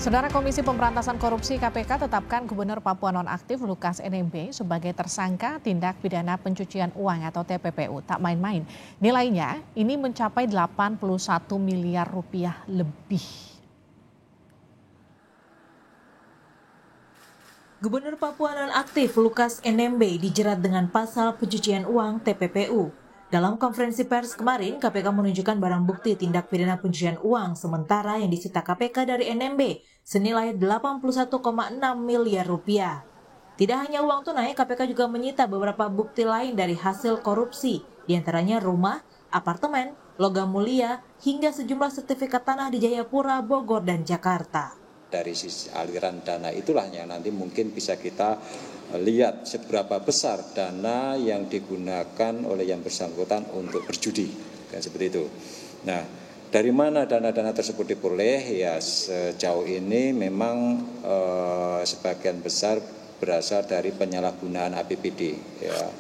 Saudara Komisi Pemberantasan Korupsi KPK tetapkan Gubernur Papua Nonaktif Lukas NMB sebagai tersangka tindak pidana pencucian uang atau TPPU. Tak main-main. Nilainya ini mencapai 81 miliar rupiah lebih. Gubernur Papua Nonaktif Lukas NMB dijerat dengan pasal pencucian uang TPPU. Dalam konferensi pers kemarin, KPK menunjukkan barang bukti tindak pidana pencucian uang sementara yang disita KPK dari NMB senilai 81,6 miliar rupiah. Tidak hanya uang tunai, KPK juga menyita beberapa bukti lain dari hasil korupsi, diantaranya rumah, apartemen, logam mulia, hingga sejumlah sertifikat tanah di Jayapura, Bogor, dan Jakarta. Dari sisi aliran dana itulah yang nanti mungkin bisa kita lihat seberapa besar dana yang digunakan oleh yang bersangkutan untuk berjudi, kan seperti itu. Nah, dari mana dana-dana tersebut diperoleh? Ya sejauh ini memang sebagian besar berasal dari penyalahgunaan APBD, ya,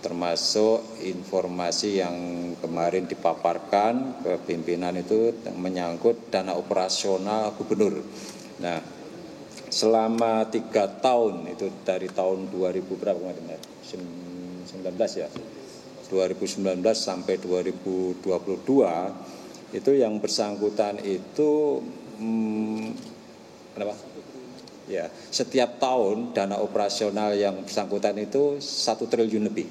termasuk informasi yang kemarin dipaparkan ke pimpinan itu menyangkut dana operasional gubernur. Nah, selama 3 tahun itu dari tahun 2000 berapa kemarin? 19 ya. 2019 sampai 2022 itu yang bersangkutan itu ya, setiap tahun dana operasional yang bersangkutan itu 1 triliun lebih.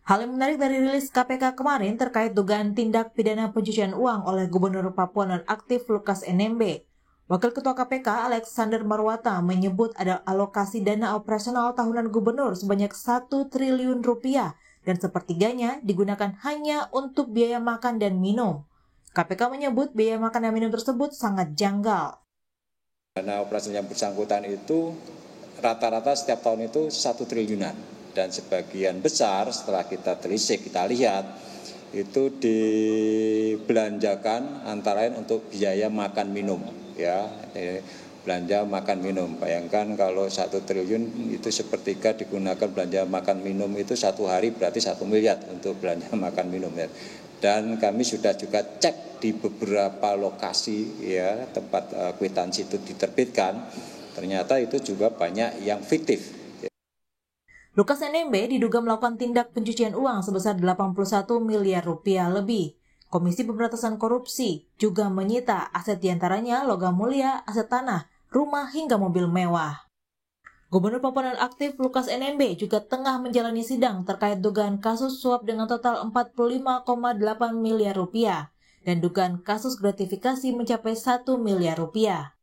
Hal yang menarik dari rilis KPK kemarin terkait dugaan tindak pidana pencucian uang oleh Gubernur Papua Nonaktif Lukas NMB. Wakil Ketua KPK Alexander Marwata menyebut ada alokasi dana operasional tahunan gubernur sebanyak 1 triliun rupiah dan sepertiganya digunakan hanya untuk biaya makan dan minum. KPK menyebut biaya makan dan minum tersebut sangat janggal. Dana operasional yang bersangkutan itu rata-rata setiap tahun itu 1 triliunan dan sebagian besar setelah kita telisik, kita lihat itu dibelanjakan antara lain untuk biaya makan minum. Ya, belanja makan minum. Bayangkan kalau 1 triliun itu sepertiga digunakan belanja makan minum itu 1 hari berarti 1 miliar untuk belanja makan minum ya. Dan kami sudah juga cek di beberapa lokasi ya tempat kwitansi itu diterbitkan, ternyata itu juga banyak yang fiktif. Lukas NMB diduga melakukan tindak pencucian uang sebesar 81 miliar rupiah lebih. Komisi Pemberantasan Korupsi juga menyita aset diantaranya logam mulia, aset tanah, rumah, hingga mobil mewah. Gubernur Papua Nonaktif Lukas NMB juga tengah menjalani sidang terkait dugaan kasus suap dengan total 45,8 miliar rupiah dan dugaan kasus gratifikasi mencapai 1 miliar rupiah.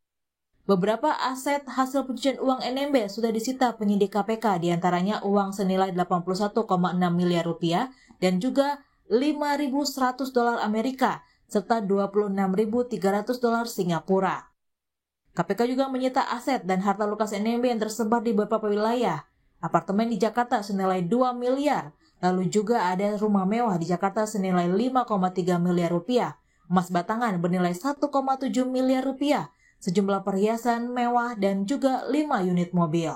Beberapa aset hasil pencucian uang NMB sudah disita penyidik KPK, diantaranya uang senilai 81,6 miliar rupiah dan juga 5.100 dolar Amerika serta 26.300 dolar Singapura. KPK juga menyita aset dan harta Lukas NMB yang tersebar di beberapa wilayah. Apartemen di Jakarta senilai 2 miliar, lalu juga ada rumah mewah di Jakarta senilai 5,3 miliar rupiah, emas batangan bernilai 1,7 miliar rupiah, sejumlah perhiasan mewah dan juga 5 unit mobil.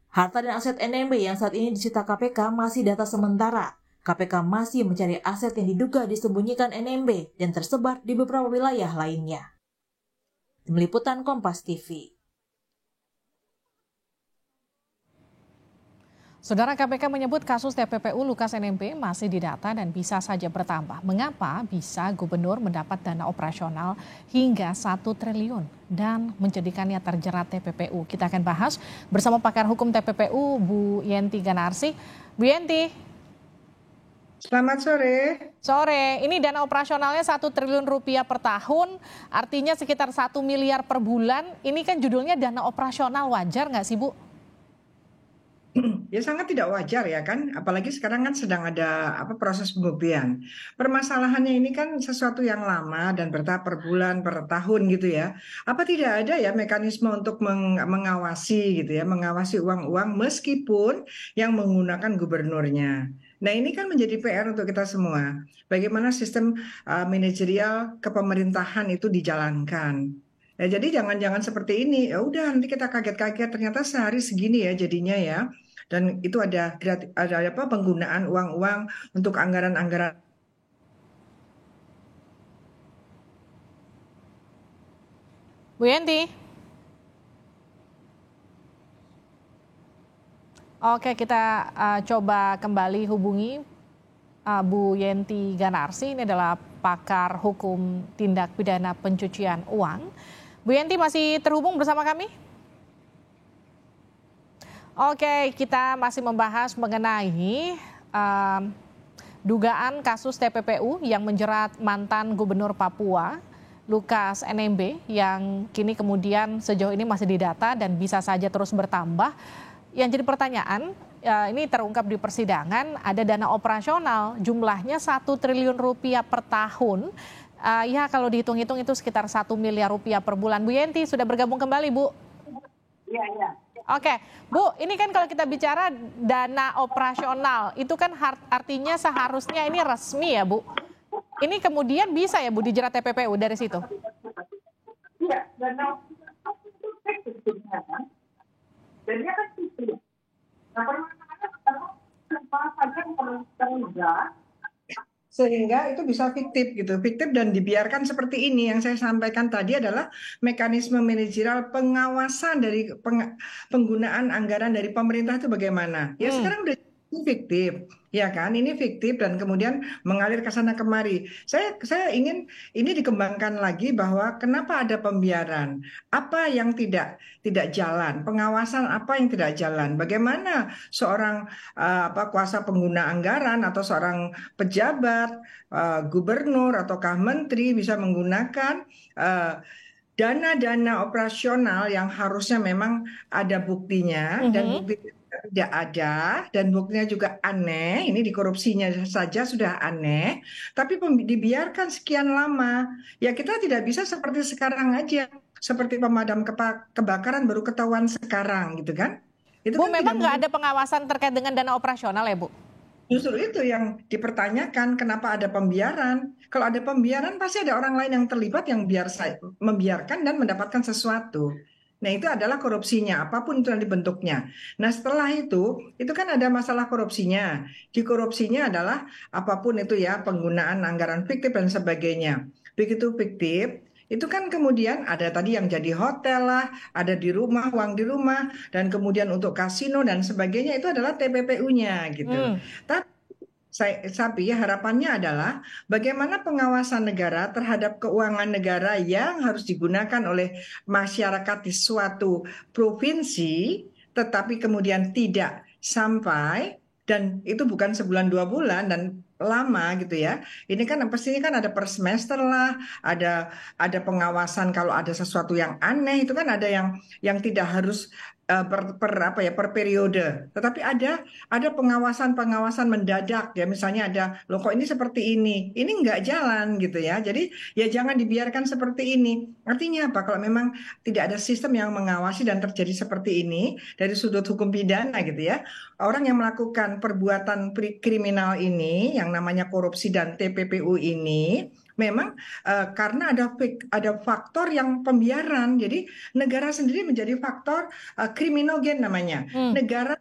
Harta dan aset NMB yang saat ini disita KPK masih data sementara. KPK masih mencari aset yang diduga disembunyikan NMB dan tersebar di beberapa wilayah lainnya. Tim Liputan Kompas TV. Saudara KPK menyebut kasus TPPU Lukas NMB masih didata dan bisa saja bertambah. Mengapa bisa gubernur mendapat dana operasional hingga 1 triliun dan menjadikannya terjerat TPPU? Kita akan bahas bersama pakar hukum TPPU Bu Yenti Ganarsi. Bu Yenti. Selamat sore. Sore, ini dana operasionalnya 1 triliun rupiah per tahun, artinya sekitar 1 miliar per bulan. Ini kan judulnya dana operasional, wajar nggak sih Bu? Ya sangat tidak wajar ya kan, apalagi sekarang kan sedang ada proses pembuktian. Permasalahannya ini kan sesuatu yang lama dan bertahap per bulan, per tahun gitu ya. Apa tidak ada ya mekanisme untuk mengawasi gitu ya, mengawasi uang-uang meskipun yang menggunakan gubernurnya. Nah ini kan menjadi PR untuk kita semua. Bagaimana sistem manajerial kepemerintahan itu dijalankan. Ya, jadi jangan-jangan seperti ini. Ya udah nanti kita kaget-kaget ternyata sehari segini ya jadinya ya. Dan itu ada penggunaan uang-uang untuk anggaran-anggaran Bu Yenti. Oke, kita coba kembali hubungi Bu Yenti Ganarsi. Ini adalah pakar hukum tindak pidana pencucian uang. Bu Yenti masih terhubung bersama kami? Oke, kita masih membahas mengenai dugaan kasus TPPU yang menjerat mantan Gubernur Papua, Lukas NMB, yang kini kemudian sejauh ini masih didata dan bisa saja terus bertambah. Yang jadi pertanyaan, ini terungkap di persidangan, ada dana operasional jumlahnya 1 triliun rupiah per tahun. Ya kalau dihitung-hitung itu sekitar 1 miliar rupiah per bulan. Bu Yenti sudah bergabung kembali, Bu. Iya, iya. Oke, Bu, ini kan kalau kita bicara dana operasional, itu kan artinya seharusnya ini resmi ya, Bu. Ini kemudian bisa ya, Bu, dijerat TPPU dari situ? Iya, dana itu fix sebetulnya kan. Dan dia kan itu. Nah, permasalahannya apa saja yang terlibat Sehingga itu bisa fiktif gitu, fiktif dan dibiarkan seperti ini. Yang saya sampaikan tadi adalah mekanisme manajerial pengawasan dari penggunaan anggaran dari pemerintah itu bagaimana. Ya sekarang udah ini fiktif, ya kan? Ini fiktif dan kemudian mengalir ke sana kemari. Saya ingin ini dikembangkan lagi bahwa kenapa ada pembiaran, apa yang tidak jalan, pengawasan apa yang tidak jalan, bagaimana seorang kuasa pengguna anggaran atau seorang pejabat, gubernur ataukah menteri bisa menggunakan dana-dana operasional yang harusnya memang ada buktinya dan bukti tidak ada dan buktinya juga aneh. Ini di korupsinya saja sudah aneh, tapi dibiarkan sekian lama. Ya kita tidak bisa seperti sekarang aja, seperti pemadam kebakaran baru ketahuan sekarang gitu kan? Itu Bu, kan memang nggak ada pengawasan terkait dengan dana operasional ya, Bu? Justru itu yang dipertanyakan, kenapa ada pembiaran? Kalau ada pembiaran pasti ada orang lain yang terlibat yang membiarkan dan mendapatkan sesuatu. Nah itu adalah korupsinya, apapun itu nanti bentuknya. Nah setelah itu kan ada masalah korupsinya. Di korupsinya adalah apapun itu ya, penggunaan anggaran fiktif dan sebagainya. Begitu fiktif, itu kan kemudian ada tadi yang jadi hotel lah, ada di rumah, uang di rumah, dan kemudian untuk kasino dan sebagainya itu adalah TPPU-nya gitu. Tapi harapannya adalah bagaimana pengawasan negara terhadap keuangan negara yang harus digunakan oleh masyarakat di suatu provinsi, tetapi kemudian tidak sampai, dan itu bukan sebulan 2 bulan dan lama gitu ya. Ini kan pastinya kan ada per semester lah, ada pengawasan kalau ada sesuatu yang aneh itu kan ada yang tidak harus per periode, tetapi ada pengawasan mendadak ya, misalnya ada loh kok ini seperti ini nggak jalan gitu ya, jadi ya jangan dibiarkan seperti ini. Artinya apa? Kalau memang tidak ada sistem yang mengawasi dan terjadi seperti ini dari sudut hukum pidana gitu ya, orang yang melakukan perbuatan kriminal ini yang namanya korupsi dan TPPU ini memang karena ada faktor yang pembiaran, jadi negara sendiri menjadi faktor kriminogen namanya. Negara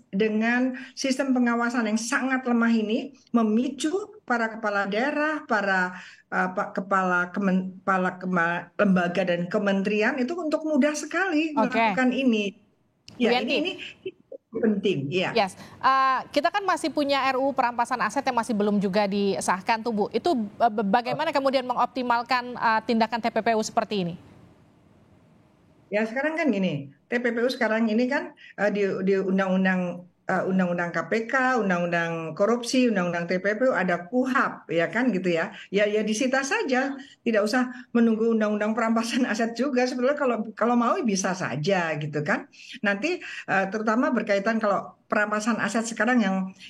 dengan sistem pengawasan yang sangat lemah ini memicu para kepala daerah, para kepala lembaga dan kementerian itu untuk mudah sekali melakukan ini. Ya, ini penting, ya. Yes. Kita kan masih punya RUU perampasan aset yang masih belum juga disahkan tuh, Bu. Itu bagaimana kemudian mengoptimalkan tindakan TPPU seperti ini? Ya sekarang kan gini, TPPU sekarang ini kan di undang-undang KPK, undang-undang korupsi, undang-undang TPPU ada KUHP ya kan gitu ya. Ya disita saja, tidak usah menunggu undang-undang perampasan aset juga. Sebetulnya kalau mau bisa saja gitu kan. Nanti terutama berkaitan kalau perampasan aset sekarang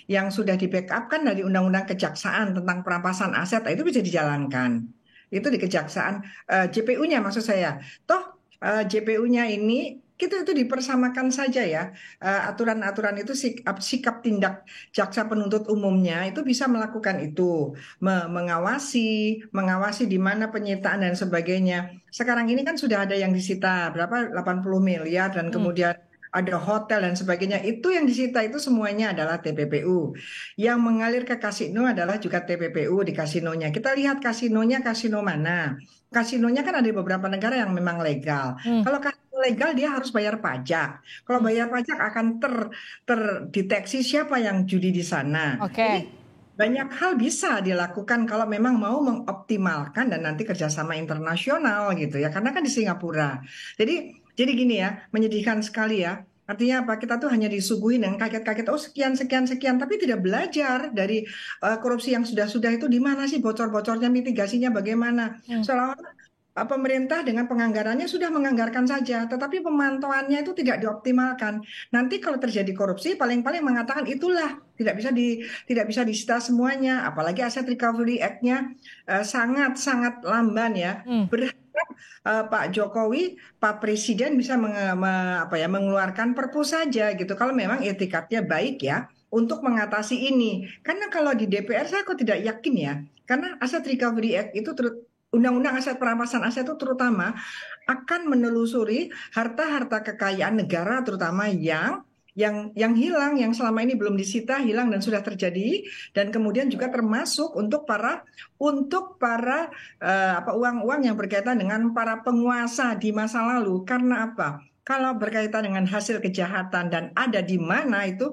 yang sudah di-backup kan dari undang-undang kejaksaan tentang perampasan aset, itu bisa dijalankan. Itu di kejaksaan, JPU-nya maksud saya. Toh JPU-nya ini itu dipersamakan saja ya, aturan-aturan itu sikap tindak jaksa penuntut umumnya itu bisa melakukan itu, mengawasi di mana penyitaan dan sebagainya. Sekarang ini kan sudah ada yang disita berapa 80 miliar dan kemudian ada hotel dan sebagainya. Itu yang disita itu semuanya adalah TPPU. Yang mengalir ke kasino adalah juga TPPU di kasinonya. Kita lihat kasinonya kasino mana. Kasinonya kan ada di beberapa negara yang memang legal. Kalau kasino legal dia harus bayar pajak. Kalau bayar pajak akan terdeteksi siapa yang judi di sana. Oke. Jadi banyak hal bisa dilakukan kalau memang mau mengoptimalkan dan nanti kerjasama internasional gitu ya. Karena kan di Singapura. Jadi gini ya, menyedihkan sekali ya. Artinya apa? Kita tuh hanya disuguhi dengan kaget-kaget, oh sekian, sekian, sekian, tapi tidak belajar dari korupsi yang sudah-sudah itu di mana sih bocor-bocornya, mitigasinya bagaimana. Seolah-olah pemerintah dengan penganggarannya sudah menganggarkan saja, tetapi pemantauannya itu tidak dioptimalkan. Nanti kalau terjadi korupsi, paling-paling mengatakan itulah tidak bisa disita semuanya, apalagi Asset Recovery Act-nya sangat-sangat lamban ya. Pak Jokowi, Pak Presiden bisa mengeluarkan perpu saja gitu. Kalau memang etikatnya baik ya untuk mengatasi ini. Karena kalau di DPR saya kok tidak yakin ya. Karena Aset Recovery Act itu Undang-Undang Aset Perampasan Aset itu terutama akan menelusuri harta-harta kekayaan negara terutama yang hilang, yang selama ini belum disita, hilang dan sudah terjadi, dan kemudian juga termasuk untuk para uang-uang yang berkaitan dengan para penguasa di masa lalu. Karena apa? Kalau berkaitan dengan hasil kejahatan dan ada di mana itu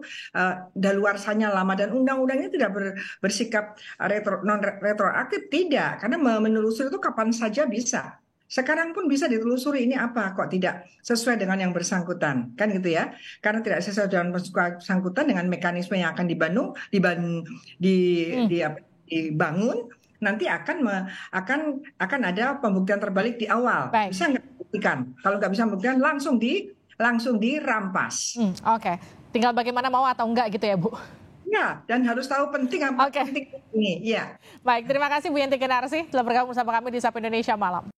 daluarsanya lama dan undang-undangnya tidak bersikap non retroaktif, tidak, karena menelusuri itu kapan saja bisa. Sekarang pun bisa ditelusuri ini apa kok tidak sesuai dengan yang bersangkutan, kan gitu ya? Karena tidak sesuai dengan bersangkutan dengan mekanisme yang akan dibangun, nanti akan ada pembuktian terbalik di awal. Baik. Bisa nggak buktikan? Kalau nggak bisa buktikan langsung dirampas. Oke. Tinggal bagaimana mau atau enggak gitu ya, Bu? Ya, dan harus tahu penting apa penting ini. Ya. Baik, terima kasih Bu Yanti Ginarsi telah bergabung bersama kami di Sapa Indonesia Malam.